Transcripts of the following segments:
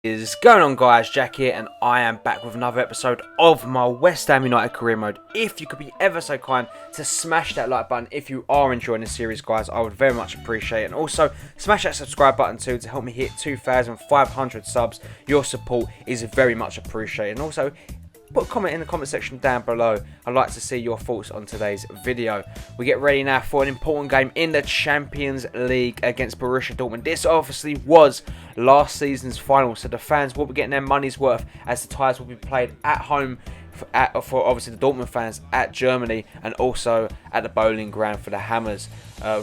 Is going on, guys? Jack here, and I am back with another episode of my West Ham United career mode. If you could be ever so kind to smash that like button if you are enjoying the series, guys, I would very much appreciate it. And also smash that subscribe button too to help me hit 2,500 subs. Your support is very much appreciated. And also put a comment in the comment section down below. I'd like to see your thoughts on today's video. We get ready now for an important game in the Champions League against Borussia Dortmund. This obviously was last season's final, so the fans will be getting their money's worth as the ties will be played at home for obviously the Dortmund fans at Germany, and also at the Bowling Ground for the Hammers.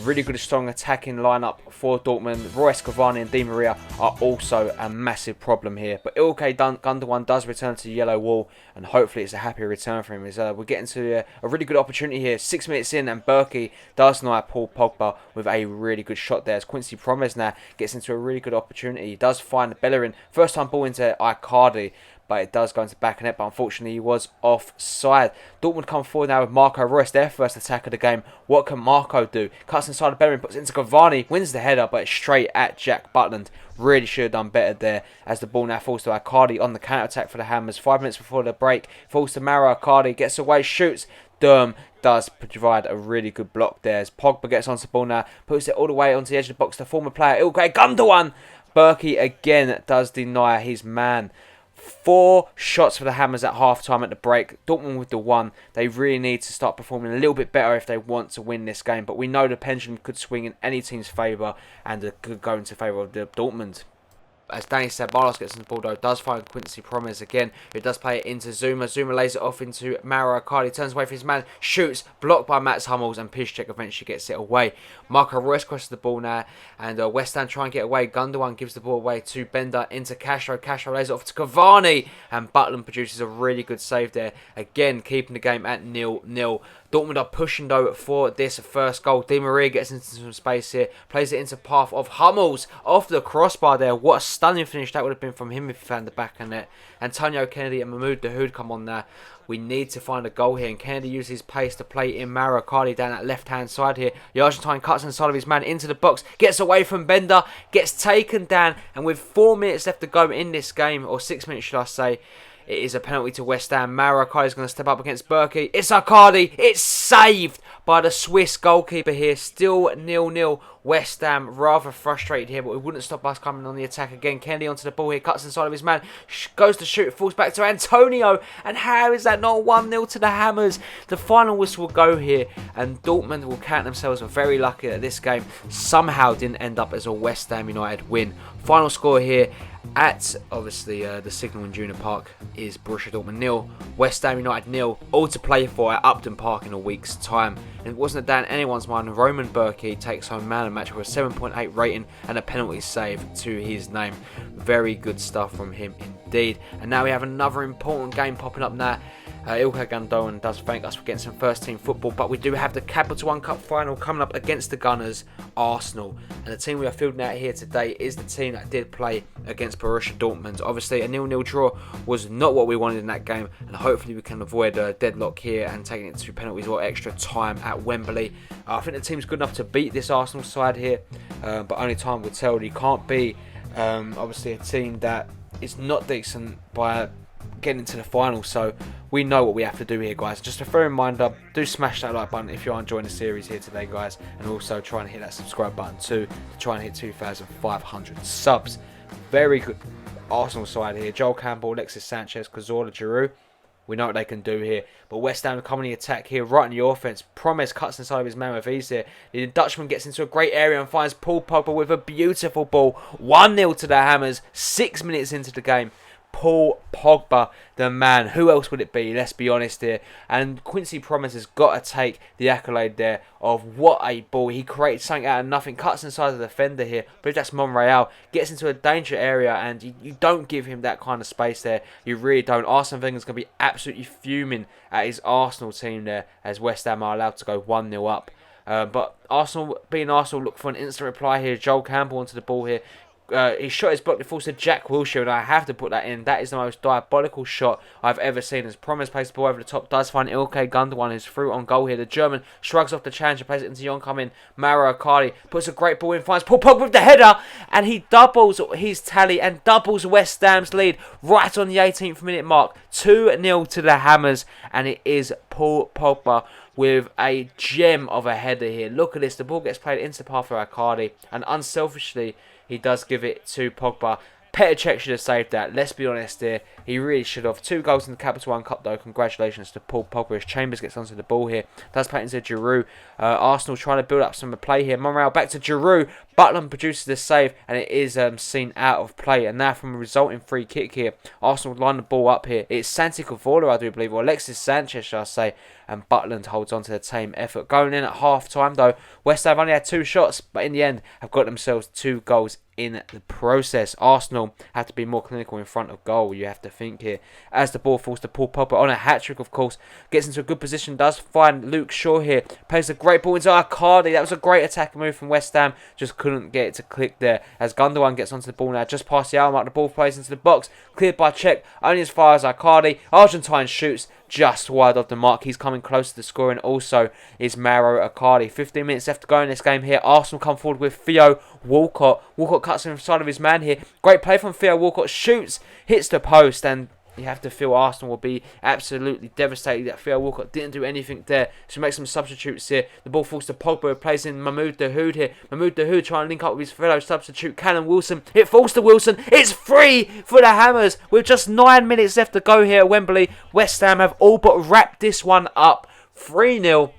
Really good, strong attacking lineup for Dortmund. Royce, Cavani and Di Maria are also a massive problem here. But Ilkay Gundogan does return to the yellow wall, and hopefully it's a happy return for him. We're getting to a really good opportunity here. 6 minutes in, and Berkey does know Paul Pogba with a really good shot there. As Quincy Promes now gets into a really good opportunity. He does find Bellerin. First time ball into Icardi, but it does go into back of net, but unfortunately he was offside. Dortmund come forward now with Marco Reus, their first attack of the game. What can Marco do? Cuts inside of Bellerin, puts it into Cavani, wins the header, but it's straight at Jack Butland. Really should have done better there, as the ball now falls to Icardi on the counter-attack for the Hammers. 5 minutes before the break, falls to Mauro Icardi, gets away, shoots. Durm does provide a really good block there, as Pogba gets onto the ball now, puts it all the way onto the edge of the box. The former player, Ilkay Gundogan. Berkey again does deny his man. 4 shots for the Hammers at half-time at the break. Dortmund with the 1. They really need to start performing a little bit better if they want to win this game. But we know the pendulum could swing in any team's favour, and it could go into favour of the Dortmund. As Danny Ceballos gets in the ball, though, does find Quincy Promes again, who does play it into Zuma. Zuma lays it off into Mauro Icardi, turns away from his man, shoots, blocked by Mats Hummels, and Piszczek eventually gets it away. Marco Reus crosses the ball now, and West Ham try and get away. Gundogan gives the ball away to Bender, into Castro. Castro lays it off to Cavani, and Butland produces a really good save there, again keeping the game at 0-0. Dortmund are pushing though for this first goal. Di Maria gets into some space here, plays it into path of Hummels off the crossbar there. What a stunning finish that would have been from him if he found the back of net. Antonio Kennedy and Mahmoud Dahoud come on now. We need to find a goal here, and Kennedy uses his pace to play in Mauro Icardi down that left-hand side here. The Argentine cuts inside of his man into the box, gets away from Bender, gets taken down, and with 4 minutes left to go in this game, or 6 minutes should I say, it is a penalty to West Ham. Mauro Icardi is going to step up against Berkey. It's Icardi. It's saved by the Swiss goalkeeper here. Still 0-0. West Ham rather frustrated here, but we wouldn't stop us coming on the attack again. Kennedy onto the ball here, cuts inside of his man, goes to shoot, falls back to Antonio, and how is that not 1-0 to the Hammers? The final whistle will go here, and Dortmund will count themselves very lucky that this game somehow didn't end up as a West Ham United win. Final score here at obviously the Signal Iduna Park is Borussia Dortmund 0, West Ham United 0, all to play for at Upton Park in a week's time. And it wasn't a doubt in anyone's mind, Roman Berkey takes home man of the match with a 7.8 rating and a penalty save to his name. Very good stuff from him indeed. And now we have another important game popping up now. Ilkay Gundogan does thank us for getting some first team football, but we do have the Capital One Cup final coming up against the Gunners, Arsenal. And the team we are fielding out here today is the team that did play against Borussia Dortmund. Obviously a 0-0 draw was not what we wanted in that game, and hopefully we can avoid a deadlock here and taking it to penalties or extra time at Wembley. I think the team's good enough to beat this Arsenal side here, but only time will tell. You can't be obviously a team that is not decent by getting into the final, so we know what we have to do here, guys. Just a fair reminder, do smash that like button if you are enjoying the series here today, guys, and also try and hit that subscribe button too to try and hit 2,500 subs. Very good Arsenal side here. Joel Campbell, Alexis Sanchez, Cazorla, Giroud. We know what they can do here. But West Ham come on the attack here, right in the offense. Promes cuts inside of his man with ease here. The Dutchman gets into a great area and finds Paul Pogba with a beautiful ball. 1-0 to the Hammers, 6 minutes into the game. Paul Pogba, the man. Who else would it be? Let's be honest here. And Quincy Promes has got to take the accolade there of what a ball. He created something out of nothing. Cuts inside the defender here. But that's Monreal. Gets into a danger area, and you don't give him that kind of space there. You really don't. Arsene Wenger's going to be absolutely fuming at his Arsenal team there, as West Ham are allowed to go 1-0 up. But Arsenal, being Arsenal, look for an instant reply here. Joel Campbell onto the ball here. his shot is blocked. It falls to Jack Wilshere, and I have to put that in. That is the most diabolical shot I've ever seen. As Promise plays the ball over the top, does find Ilkay Gundogan, who's through on goal here. The German shrugs off the challenge and plays it into the oncoming Mauro Icardi. Puts a great ball in, finds Paul Pogba with the header, and he doubles his tally and doubles West Ham's lead right on the 18th minute mark. 2-0 to the Hammers, and it is Paul Pogba with a gem of a header here. Look at this. The ball gets played into the path of Icardi, and unselfishly, he does give it to Pogba. Petr Cech should have saved that. Let's be honest here. He really should have. 2 goals in the Capital One Cup though. Congratulations to Paul Pogba. As Chambers gets onto the ball here. Does play into Giroud. Arsenal trying to build up some play here. Monreal back to Giroud. Butland produces the save, and it is seen out of play. And now from a resulting free kick here, Arsenal line the ball up here. It's Santi Cavalla, I do believe, or Alexis Sanchez, shall I say. And Butland holds on to the tame effort. Going in at half time though, West Ham only had 2 shots, but in the end have got themselves 2 goals in the process. Arsenal have to be more clinical in front of goal, you have to think here. As the ball falls to Paul Pogba on a hat-trick, of course, gets into a good position, does find Luke Shaw here, plays a great ball into Icardi. That was a great attacking move from West Ham, just couldn't get it to click there. As Gundogan gets onto the ball now, just past the hour mark, the ball plays into the box, cleared by Cech, only as far as Icardi. Argentine shoots just wide of the mark. He's coming close to the scoring. Also is Mauro Icardi. 15 minutes left to go in this game here. Arsenal come forward with Theo Walcott. Walcott cuts inside of his man here. Great play from Theo Walcott. Shoots, hits the post, and you have to feel Arsenal will be absolutely devastated that Theo Walcott didn't do anything there. So make some substitutes here. The ball falls to Pogba, who plays in Mahmoud Dahoud here. Mahmoud Dahoud trying to link up with his fellow substitute, Callum Wilson. It falls to Wilson. It's free for the Hammers with just 9 minutes left to go here at Wembley. West Ham have all but wrapped this one up. 3-0.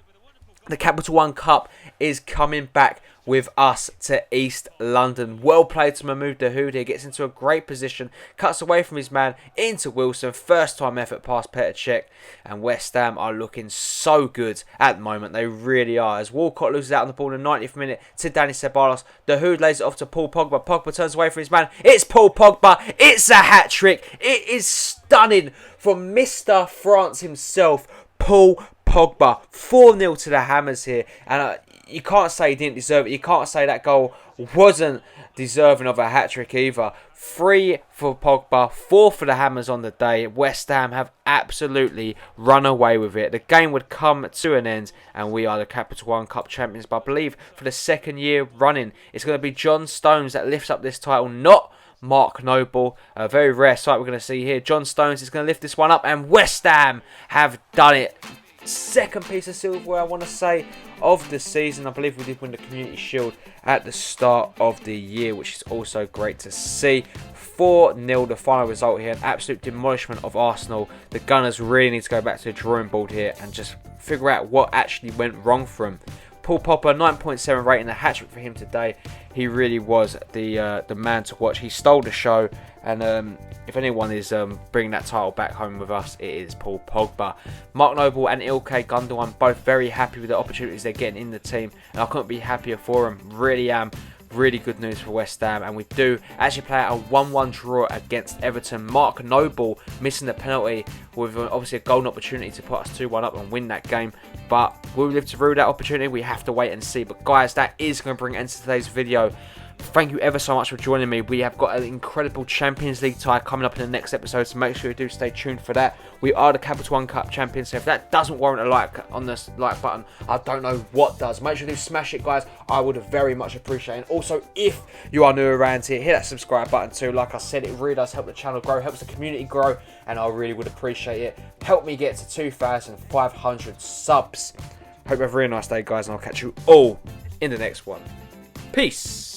The Capital One Cup is coming back with us to East London. Well played to Mahmoud Dahoud here. Gets into a great position. Cuts away from his man into Wilson. First time effort past Petr Cech. And West Ham are looking so good at the moment. They really are. As Walcott loses out on the ball in the 90th minute to Dani Ceballos. Dahoud lays it off to Paul Pogba. Pogba turns away from his man. It's Paul Pogba. It's a hat-trick. It is stunning from Mr. France himself, Paul Pogba. 4-0 to the Hammers here. And you can't say he didn't deserve it. You can't say that goal wasn't deserving of a hat-trick either. 3 for Pogba, 4 for the Hammers on the day. West Ham have absolutely run away with it. The game would come to an end, and we are the Capital One Cup champions. But I believe for the 2nd year running, it's going to be John Stones that lifts up this title, not Mark Noble. A very rare sight we're going to see here. John Stones is going to lift this one up, and West Ham have done it. 2nd piece of silverware, I want to say, of the season. I believe we did win the Community Shield at the start of the year, which is also great to see. 4-0 the final result here. An absolute demolishment of Arsenal. The Gunners really need to go back to the drawing board here and just figure out what actually went wrong for them. Paul Pogba, 9.7 rating, a hat-trick for him today. He really was the man to watch. He stole the show, and if anyone is bringing that title back home with us, it is Paul Pogba. Mark Noble and Ilkay Gundogan both very happy with the opportunities they're getting in the team, and I couldn't be happier for them. Really am. Really good news for West Ham, and we do actually play out a 1-1 draw against Everton. Mark Noble missing the penalty with obviously a golden opportunity to put us 2-1 up and win that game, but will we live to rue that opportunity? We have to wait and see. But guys, that is going to bring an end to today's video. Thank you ever so much for joining me. We have got an incredible Champions League tie coming up in the next episode, so make sure you do stay tuned for that. We are the Capital One Cup champions, so if that doesn't warrant a like on this like button, I don't know what does. Make sure you smash it, guys. I would very much appreciate it. And also, if you are new around here, hit that subscribe button too. Like I said, it really does help the channel grow, helps the community grow, and I really would appreciate it. Help me get to 2,500 subs. Hope you have a really nice day, guys, and I'll catch you all in the next one. Peace.